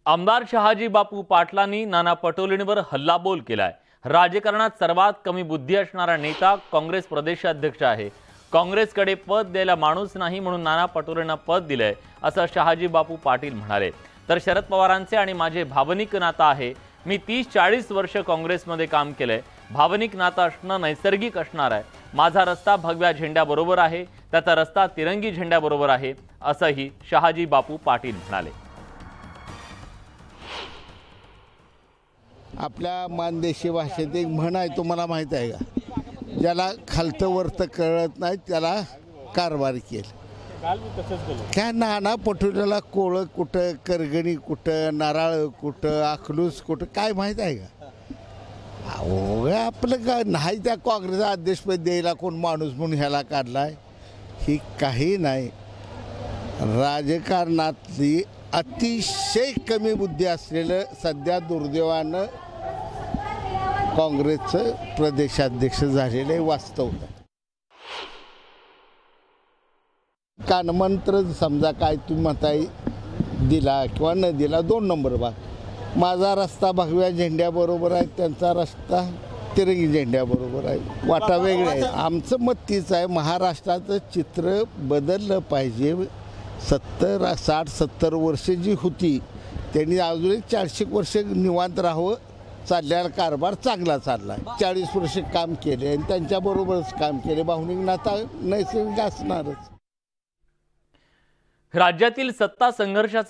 आमदार शहाजी बापू पाटलांनी नाना पटोलेंवर हल्लाबोल केलाय। राजकारणात सर्वात कमी बुद्धी असणारा नेता काँग्रेस प्रदेशाध्यक्ष आहे। काँग्रेसकडे पद द्यायला माणूस नाही म्हणून नाना पटोलेंना पद दिलंय असं शहाजी बापू पाटील म्हणाले। तर शरद पवारांचे आणि माझे भावनिक नातं आहे। मी 30-40 वर्ष काँग्रेसमध्ये काम केलंय। भावनिक नातं असणं नैसर्गिक असणार आहे। माझा रस्ता भगव्या झेंड्याबरोबर आहे, त्याचा रस्ता तिरंगी झेंड्याबरोबर आहे असंही शहाजी बापू पाटील म्हणाले। आपल्या मानदेशी भाषेत एक म्हण आहे, तुम्हाला माहित आहे का? ज्याला खालतं वरतं कळत नाही त्याला कारभार केलं। काय नाना पटोलेला कोळ कुठं, करगणी कुठं, नाराळ कुठं, अखलूस कुठं काय माहीत आहे का? अहो आपलं काय नाही, त्या काँग्रेसचा अध्यक्षपद द्यायला कोण माणूस म्हणून ह्याला काढलाय ही काही नाही। राजकारणातली अतिशय कमी बुद्धी असलेलं सध्या दुर्दैवानं काँग्रेसचं प्रदेशाध्यक्ष झालेले वास्तव। कानमंत्र समजा काय तुम्ही म्हणताय दिला किंवा न दिला, 2 नंबर बा। माझा रस्ता भगव्या झेंड्याबरोबर आहे, त्यांचा रस्ता तिरंगी झेंड्याबरोबर आहे। वाटा वेगळे आहे। आमचं मत तीच आहे, महाराष्ट्राचं चित्र बदललं पाहिजे। 60-70 वर्ष जी होती त्यांनी अजून 40 वर्ष निवांत राहावं, चाललेला कारभार चांगला चालला आहे। 40 वर्ष काम केले आणि त्यांच्याबरोबरच काम केले। भावनिक नाता नैसर्गिक असणारच। राज्यातील सत्ता संघर्षाचा